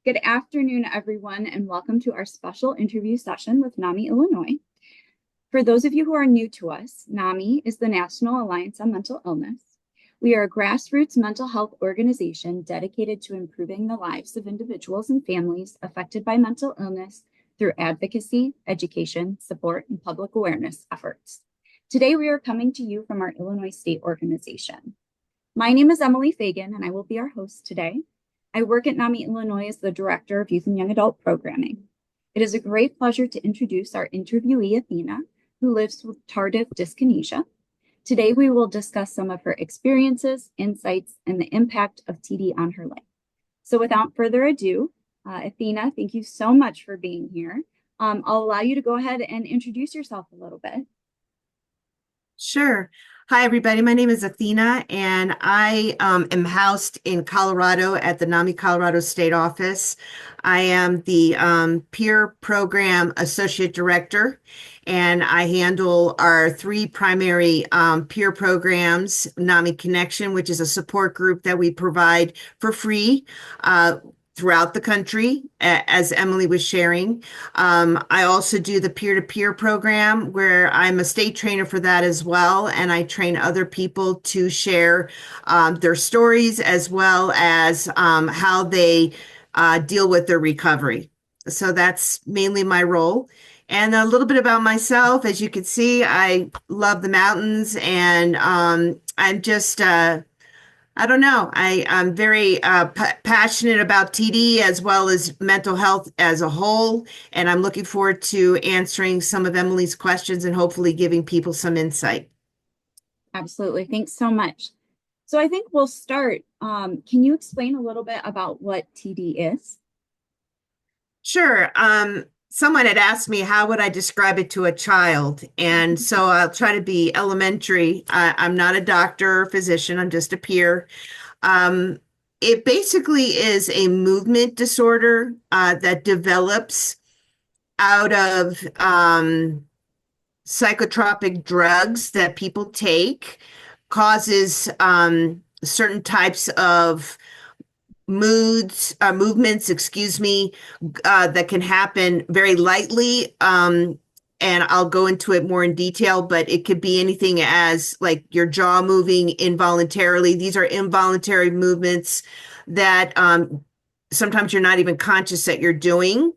Good afternoon, everyone, and welcome to our special interview session with NAMI Illinois. For those of you who are new to us, NAMI is the National Alliance on Mental Illness. We are a grassroots mental health organization dedicated to improving the lives of individuals and families affected by mental illness through advocacy, education, support, and public awareness efforts. Today, we are coming to you from our Illinois state organization. My name is Emily Fagan, and I will be our host today. I work at NAMI Illinois as the Director of Youth and Young Adult Programming. It is a great pleasure to introduce our interviewee, Athena, who lives with Tardive Dyskinesia. Today, we will discuss some of her experiences, insights, and the impact of TD on her life. So without further ado, Athena, thank you so much for being here. I'll allow you to go ahead and introduce yourself a little bit. Sure. Hi, everybody. My name is Athena, and I am housed in Colorado at the NAMI Colorado State Office. I am the Peer Program Associate Director, and I handle our three primary peer programs: NAMI Connection, which is a support group that we provide for free throughout the country, as Emily was sharing. I also do the peer-to-peer program where I'm a state trainer for that as well. And I train other people to share their stories as well as how they deal with their recovery. So that's mainly my role. And a little bit about myself. As you can see, I love the mountains, and I'm just I don't know. I'm very passionate about TD as well as mental health as a whole, and I'm looking forward to answering some of Emily's questions and hopefully giving people some insight. Absolutely. Thanks so much. So I think we'll start. Can you explain a little bit about what TD is? Sure. Someone had asked me how would I describe it to a child, and so I'll try to be elementary. I'm not a doctor or physician. I'm just a peer. It basically is a movement disorder that develops out of psychotropic drugs that people take, causes certain types of movements, that can happen very lightly. And I'll go into it more in detail, but it could be anything as like your jaw moving involuntarily. These are involuntary movements that sometimes you're not even conscious that you're doing,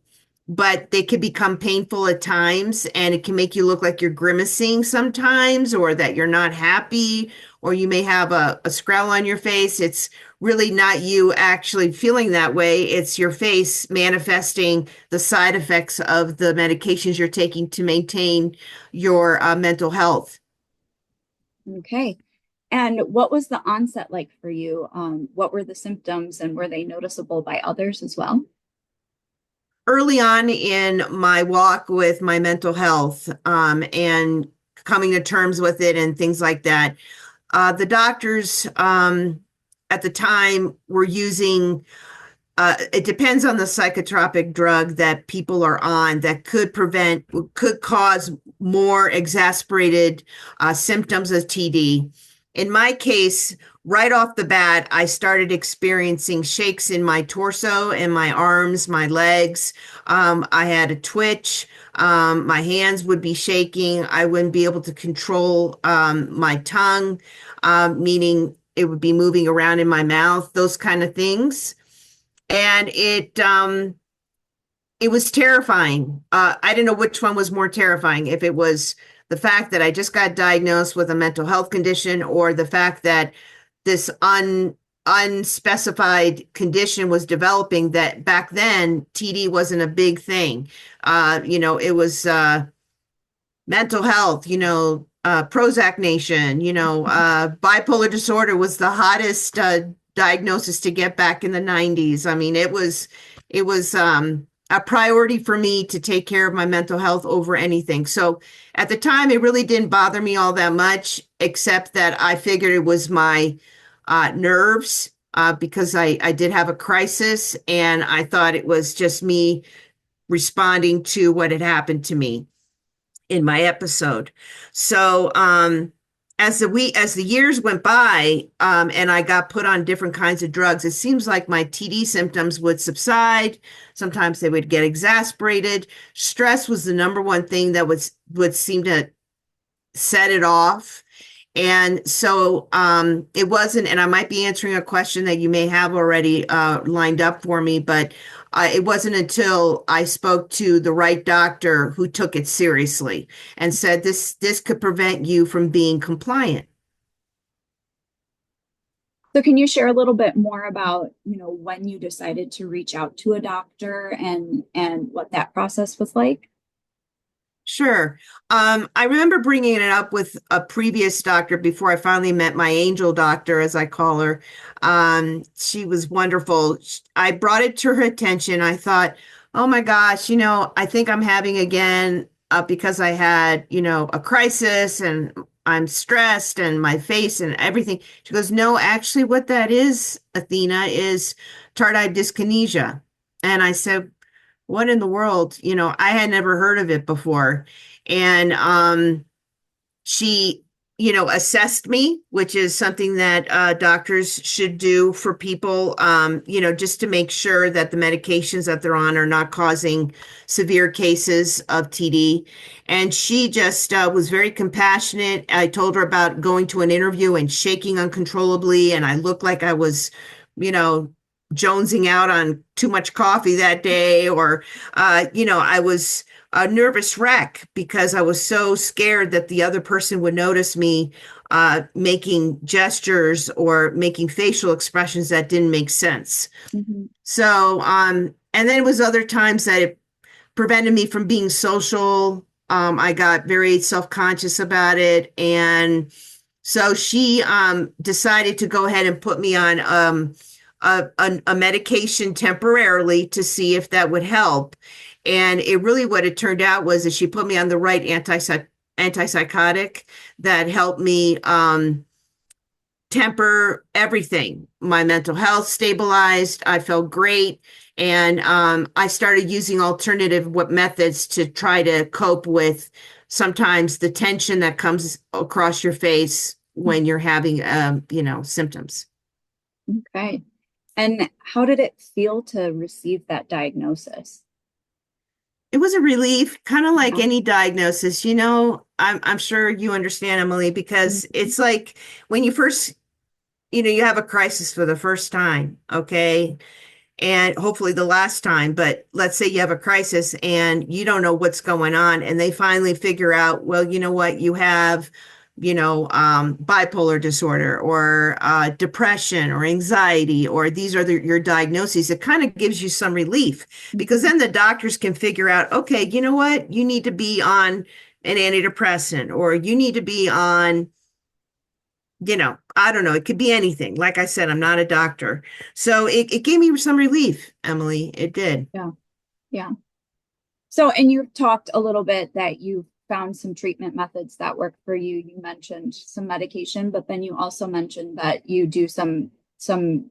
but they can become painful at times, and it can make you look like you're grimacing sometimes, or that you're not happy, or you may have a scowl on your face. It's really not you actually feeling that way. It's your face manifesting the side effects of the medications you're taking to maintain your mental health. Okay. And what was the onset like for you? What were the symptoms, and were they noticeable by others as well? Early on in my walk with my mental health and coming to terms with it and things like that, the doctors at the time were using, it depends on the psychotropic drug that people are on, that could cause more exacerbated symptoms of TD. In my case, right off the bat, I started experiencing shakes in my torso and my arms, my legs. I had a twitch. My hands would be shaking. I wouldn't be able to control my tongue, meaning it would be moving around in my mouth, those kind of things. And it was terrifying. I didn't know which one was more terrifying, if it was the fact that I just got diagnosed with a mental health condition, or the fact that this unspecified condition was developing, that back then TD wasn't a big thing. It was mental health, Prozac Nation, bipolar disorder was the hottest diagnosis to get back in the 90s. I mean, it was a priority for me to take care of my mental health over anything. So at the time, it really didn't bother me all that much, except that I figured it was my nerves, because I did have a crisis, and I thought it was just me responding to what had happened to me in my episode. So as the years went by, and I got put on different kinds of drugs, it seems like my TD symptoms would subside. Sometimes they would get exacerbated. Stress was the number one thing that would seem to set it off. And so it wasn't, and I might be answering a question that you may have already lined up for me, but it wasn't until I spoke to the right doctor who took it seriously and said this could prevent you from being compliant. So can you share a little bit more about, when you decided to reach out to a doctor and what that process was like? Sure. I remember bringing it up with a previous doctor before I finally met my angel doctor, as I call her. She was wonderful. I brought it to her attention. I thought, oh my gosh, I think I'm having again because I had, a crisis and I'm stressed and my face and everything. She goes, no, actually, what that is, Athena, is tardive dyskinesia. And I said, what in the world? I had never heard of it before. And she, assessed me, which is something that doctors should do for people, just to make sure that the medications that they're on are not causing severe cases of TD. And she just was very compassionate. I told her about going to an interview and shaking uncontrollably, and I looked like I was, you know, jonesing out on too much coffee that day, or, I was a nervous wreck because I was so scared that the other person would notice me making gestures or making facial expressions that didn't make sense. Mm-hmm. So, and then it was other times that it prevented me from being social. I got very self-conscious about it. And so she decided to go ahead and put me on a medication temporarily to see if that would help. And it really, what it turned out was that she put me on the right antipsychotic that helped me temper everything. My mental health stabilized. I felt great. And I started using alternative methods to try to cope with sometimes the tension that comes across your face when you're having, symptoms. Okay. And how did it feel to receive that diagnosis? It was a relief, kind of like Yeah. any diagnosis. I'm sure you understand, Emily, because Mhm. it's like when you first, you have a crisis for the first time, okay? And hopefully the last time, but let's say you have a crisis and you don't know what's going on, and they finally figure out, well, you know what, you have, bipolar disorder or depression or anxiety, or these are your diagnoses. It kind of gives you some relief because then the doctors can figure out, okay, you know what, you need to be on an antidepressant, or you need to be on, I don't know. It could be anything. Like I said, I'm not a doctor. So it gave me some relief, Emily. It did. Yeah. Yeah. So, and you talked a little bit that you found some treatment methods that work for you. You mentioned some medication, but then you also mentioned that you do some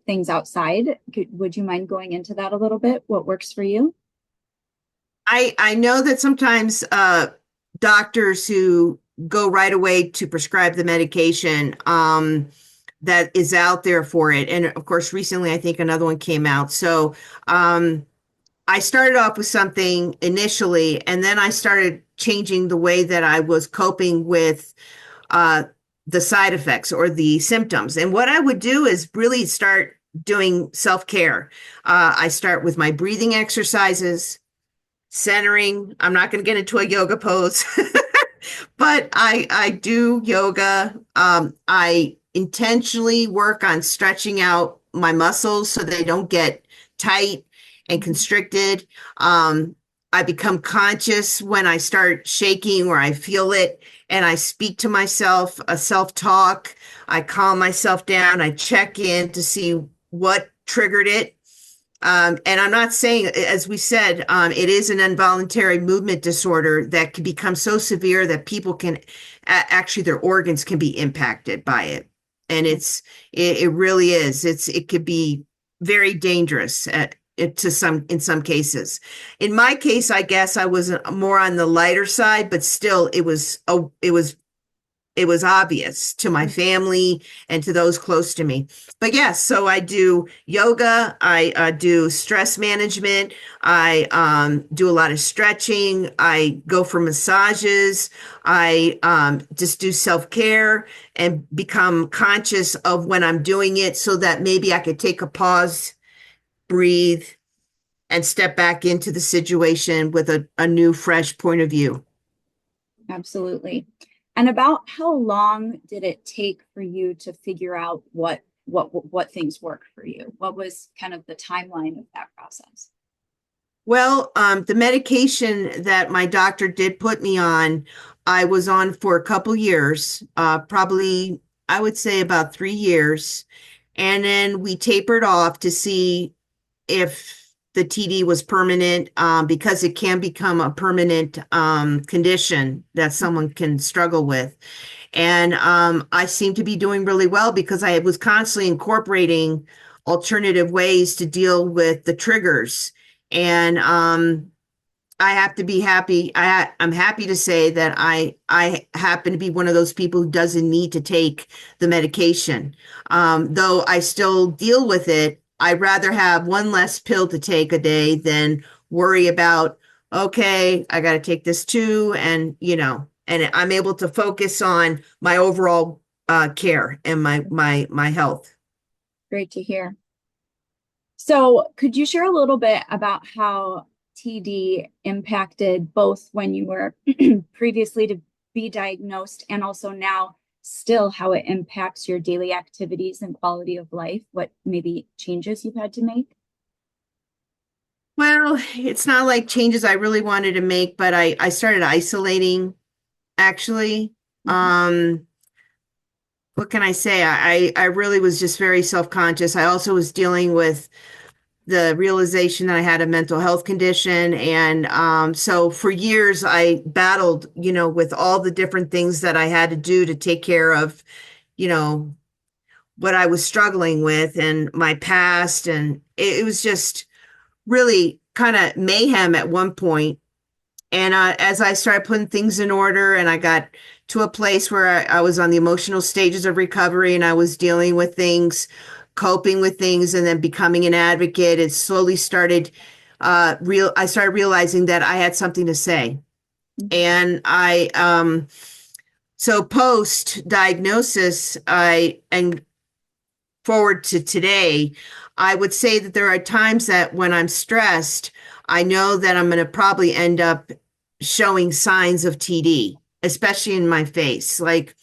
things outside. Would you mind going into that a little bit? What works for you? I know that sometimes doctors who go right away to prescribe the medication that is out there for it. And of course, recently I think another one came out. So I started off with something initially, and then I started changing the way that I was coping with uh, the side effects or the symptoms. And what I would do is really start doing self-care. I start with my breathing exercises, centering. I'm not going to get into a yoga pose, but I do yoga. I intentionally work on stretching out my muscles so they don't get tight and constricted. I become conscious when I start shaking or I feel it, and I speak to myself, a self-talk. I calm myself down. I check in to see what triggered it. And I'm not saying, as we said, it is an involuntary movement disorder that can become so severe that people can actually their organs can be impacted by it. And it really is. It could be very dangerous in some cases. In my case, I guess I was more on the lighter side, but still it was it was obvious to my family and to those close to me. But yes, so I do yoga, I do stress management, I do a lot of stretching, I go for massages, I just do self care and become conscious of when I'm doing it so that maybe I could take a pause, breathe, and step back into the situation with a new, fresh point of view. Absolutely. And about how long did it take for you to figure out what things work for you? What was kind of the timeline of that process? Well, the medication that my doctor did put me on, I was on for a couple years, probably I would say about 3 years. And then we tapered off to see if the TD was permanent, because it can become a permanent condition that someone can struggle with. And I seem to be doing really well because I was constantly incorporating alternative ways to deal with the triggers. And I have to be happy. I'm happy to say that I happen to be one of those people who doesn't need to take the medication. Though I still deal with it, I'd rather have one less pill to take a day than worry about, okay, I got to take this too. And, and I'm able to focus on my overall care and my health. Great to hear. So, could you share a little bit about how TD impacted both when you were previously to be diagnosed and also now still how it impacts your daily activities and quality of life? What maybe changes you've had to make? Well, it's not like changes I really wanted to make, but I started isolating actually. Mhm. What can I say? I really was just very self-conscious. I also was dealing with the realization that I had a mental health condition. And so for years, I battled, with all the different things that I had to do to take care of, you know, what I was struggling with and my past. And it was just really kind of mayhem at one point. And as I started putting things in order and I got to a place where I was on the emotional stages of recovery and I was dealing with things, coping with things, and then becoming an advocate, it slowly started I started realizing that I had something to say. Mhm. And so post diagnosis, and forward to today, I would say that there are times that when I'm stressed, I know that I'm going to probably end up showing signs of TD, especially in my face. Like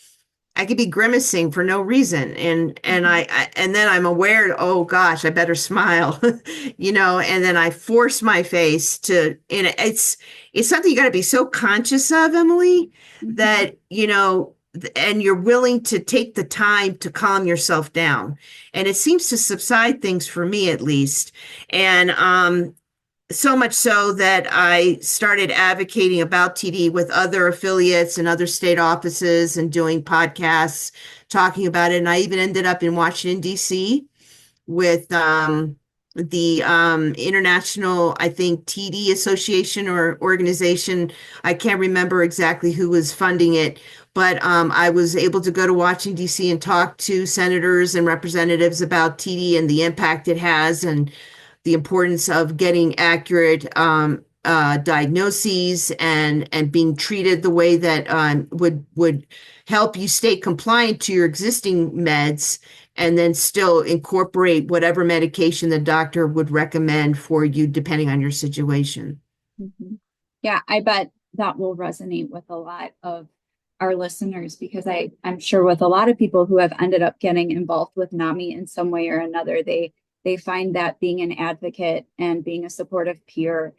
I could be grimacing for no reason, and Mhm. and then I'm aware, oh gosh, I better smile, and then I force my face to, and it's something you got to be so conscious of, Emily, Mhm. that and you're willing to take the time to calm yourself down, and it seems to subside things for me at least, and so much so that I started advocating about TD with other affiliates and other state offices and doing podcasts talking about it. And I even ended up in Washington, D.C. with the International, I think, TD Association or organization. I can't remember exactly who was funding it, but I was able to go to Washington, D.C. and talk to senators and representatives about TD and the impact it has and the importance of getting accurate diagnoses and being treated the way that would help you stay compliant to your existing meds and then still incorporate whatever medication the doctor would recommend for you depending on your situation. Mhm. Yeah, I bet that will resonate with a lot of our listeners because I'm sure with a lot of people who have ended up getting involved with NAMI in some way or another, they find that being an advocate and being a supportive peer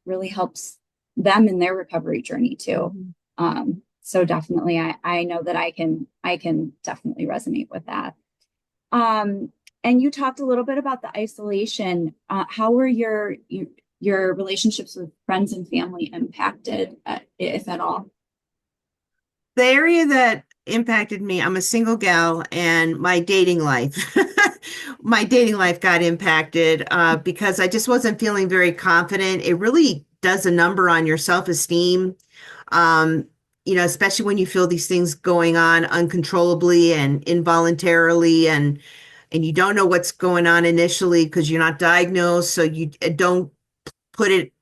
really helps them in their recovery journey too. Mhm. So definitely, I know that I can definitely resonate with that. Um, and you talked a little bit about the isolation. How were your relationships with friends and family impacted, if at all? The area that impacted me, I'm a single gal, and my dating life got impacted because I just wasn't feeling very confident. It really does a number on your self-esteem. Um, especially when you feel these things going on uncontrollably and involuntarily, and you don't know what's going on initially because you're not diagnosed, so you don't put it,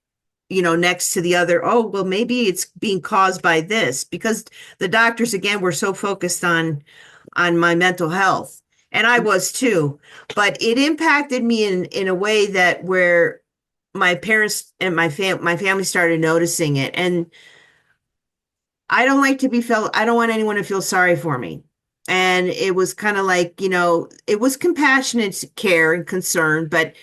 next to the other. Oh, well, maybe it's being caused by this, because the doctors, again, were so focused on my mental health, and I was too, but it impacted me in a way that where my parents and my family started noticing it. And I don't want anyone to feel sorry for me. And it was kind of like, it was compassionate care and concern, but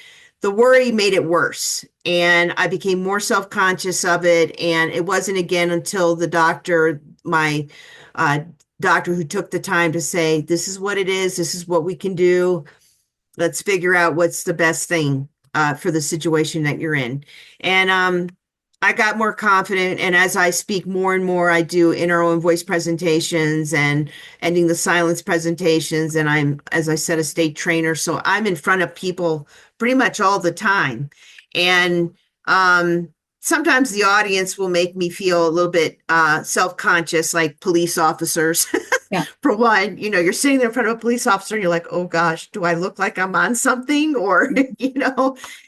the worry made it worse. And I became more self-conscious of it. And it wasn't again until my uh, doctor who took the time to say, this is what it is, this is what we can do. Let's figure out what's the best thing for the situation that you're in. And I got more confident. And as I speak more and more, I do inner own voice presentations and ending the silence presentations. And I'm, as I said, a state trainer. So I'm in front of people pretty much all the time. And sometimes the audience will make me feel a little bit self-conscious, like police officers. Yeah. For one, you're sitting there in front of a police officer and you're like, oh gosh, do I look like I'm on something? Or,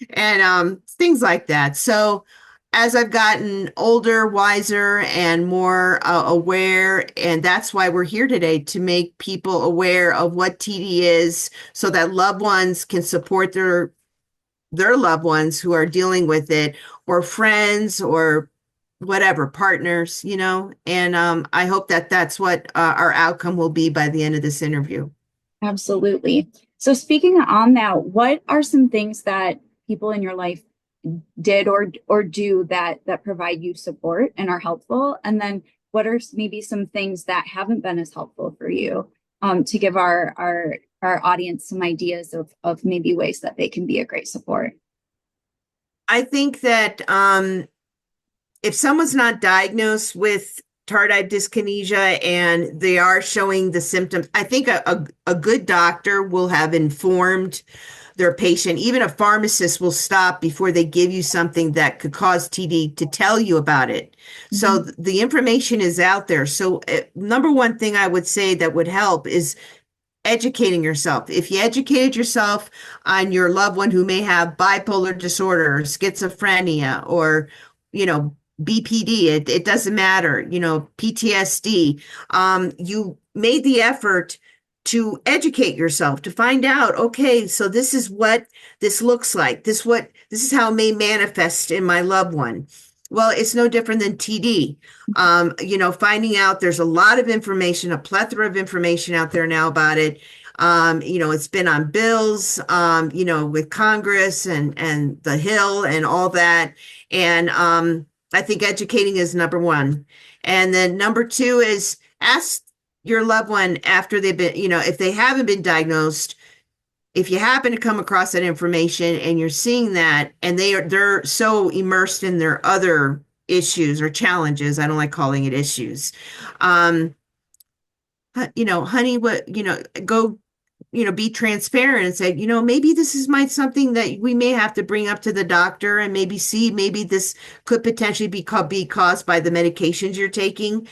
and things like that. So as I've gotten older, wiser, and more aware, and that's why we're here today, to make people aware of what TD is so that loved ones can support their loved ones who are dealing with it, or friends, or whatever, partners, and I hope that that's what our outcome will be by the end of this interview. Absolutely. So speaking on that, what are some things that people in your life did or do that provide you support and are helpful? And then what are maybe some things that haven't been as helpful for you, to give our audience some ideas of maybe ways that they can be a great support? I think that if someone's not diagnosed with tardive dyskinesia and they are showing the symptoms, I think a good doctor will have informed their patient. Even a pharmacist will stop before they give you something that could cause TD to tell you about it. Mm-hmm. So the information is out there. So number one thing I would say that would help is educating yourself. If you educated yourself on your loved one who may have bipolar disorder, or schizophrenia, or, BPD, it doesn't matter, PTSD, you made the effort to educate yourself, to find out, okay, so this is what this looks like. This is how it may manifest in my loved one. Well, it's no different than TD. Finding out there's a lot of information, a plethora of information out there now about it. It's been on bills, with Congress and the Hill and all that. And I think educating is number one. And then number two is ask your loved one after they've been, if they haven't been diagnosed, if you happen to come across that information and you're seeing that, and they're so immersed in their other issues or challenges, I don't like calling it issues. Honey, go, be transparent and say, maybe this is something that we may have to bring up to the doctor and maybe this could potentially be caused by the medications you're taking.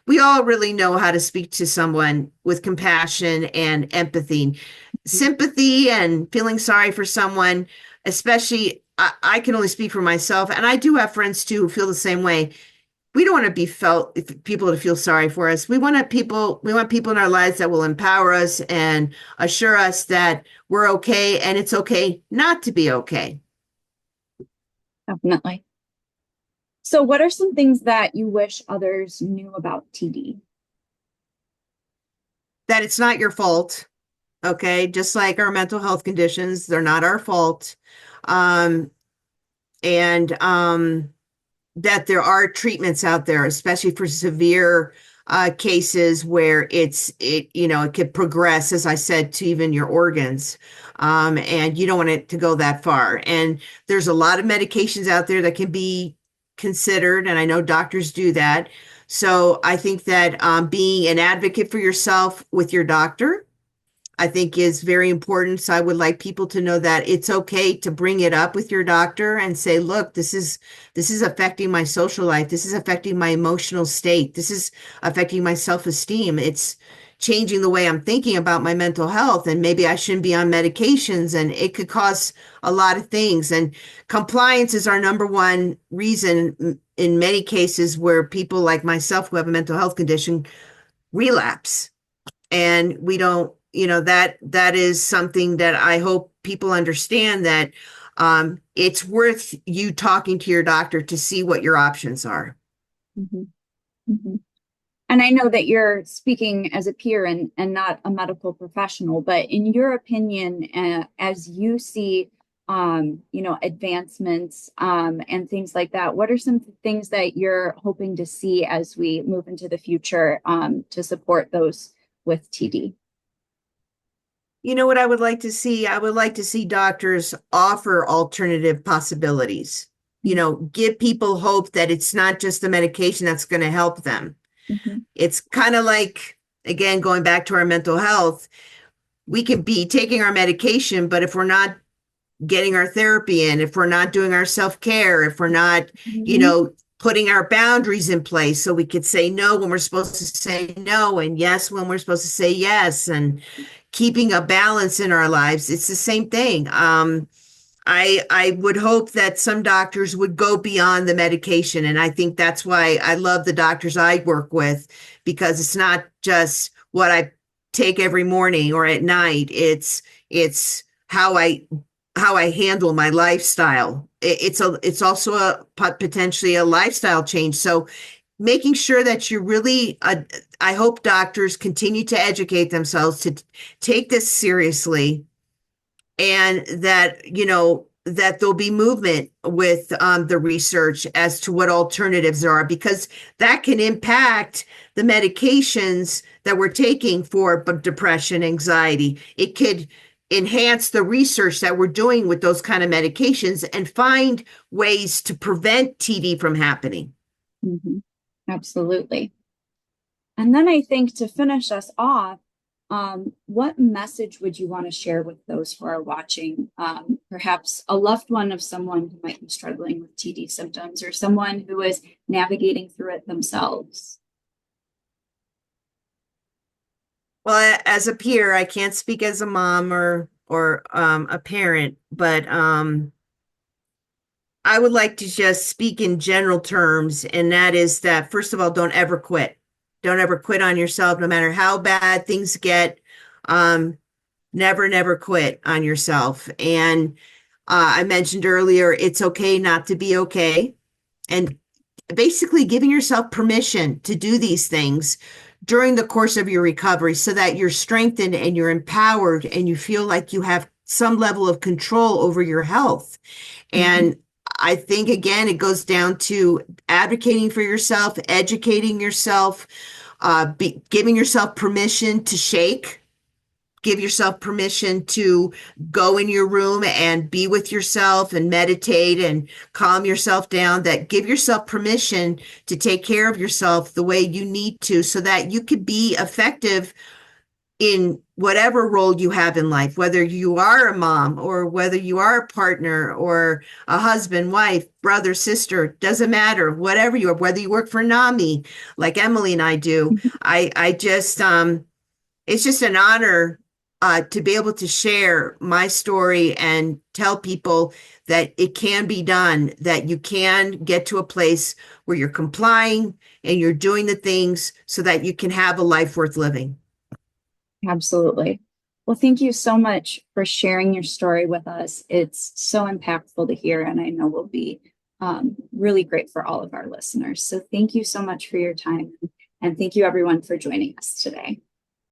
We all really know how to speak to someone with compassion and empathy, sympathy, and feeling sorry for someone. Especially, I can only speak for myself, and I do have friends too who feel the same way. We don't want to people to feel sorry for us. We want people in our lives that will empower us and assure us that we're okay, and it's okay not to be okay. Definitely. So what are some things that you wish others knew about TD? That it's not your fault. Okay. Just like our mental health conditions, they're not our fault. And that there are treatments out there, especially for severe cases where it could progress, as I said, to even your organs. And you don't want it to go that far. And there's a lot of medications out there that can be considered, and I know doctors do that. So I think that being an advocate for yourself with your doctor, I think is very important. So I would like people to know that it's okay to bring it up with your doctor and say, look, this is affecting my social life. This is affecting my emotional state. This is affecting my self-esteem. It's changing the way I'm thinking about my mental health, and maybe I shouldn't be on medications, and it could cause a lot of things. And compliance is our number one reason in many cases where people like myself who have a mental health condition relapse. And we don't, that is something that I hope people understand, that it's worth you talking to your doctor to see what your options are. Mhm. Mhm. And I know that you're speaking as a peer and not a medical professional, but in your opinion, as you see, advancements and things like that, what are some things that you're hoping to see as we move into the future to support those with TD? You know what I would like to see? I would like to see doctors offer alternative possibilities. Give people hope that it's not just the medication that's going to help them. Mhm. It's kind of like, again, going back to our mental health, we could be taking our medication, but if we're not getting our therapy in, if we're not doing our self-care, if we're not, Mhm. putting our boundaries in place so we could say no when we're supposed to say no, and yes when we're supposed to say yes, and keeping a balance in our lives, it's the same thing. I would hope that some doctors would go beyond the medication. And I think that's why I love the doctors I work with, because it's not just what I take every morning or at night. It's how I handle my lifestyle. It's also potentially a lifestyle change. So making sure that you really, I hope doctors continue to educate themselves to take this seriously, and that, that there'll be movement with the research as to what alternatives there are, because that can impact the medications that we're taking for depression, anxiety. It could enhance the research that we're doing with those kind of medications and find ways to prevent TD from happening. Mhm. Absolutely. And then I think to finish us off, what message would you want to share with those who are watching? Perhaps a loved one of someone who might be struggling with TD symptoms, or someone who is navigating through it themselves. Well, as a peer, I can't speak as a mom or a parent, but I would like to just speak in general terms, and that is that, first of all, don't ever quit. Don't ever quit on yourself, no matter how bad things get. Um, never quit on yourself. And I mentioned earlier, it's okay not to be okay. And basically giving yourself permission to do these things during the course of your recovery so that you're strengthened and you're empowered and you feel like you have some level of control over your health. Mhm. And I think, again, it goes down to advocating for yourself, educating yourself, giving yourself permission to shake. Give yourself permission to go in your room and be with yourself and meditate and calm yourself down. That give yourself permission to take care of yourself the way you need to, so that you could be effective in whatever role you have in life, whether you are a mom or whether you are a partner or a husband, wife, brother, sister, doesn't matter, whatever you are, whether you work for NAMI like Emily and I do. I just, it's just an honor to be able to share my story and tell people that it can be done, that you can get to a place where you're complying and you're doing the things so that you can have a life worth living. Absolutely. Well, thank you so much for sharing your story with us. It's so impactful to hear, and I know will be really great for all of our listeners. So thank you so much for your time, and thank you everyone for joining us today.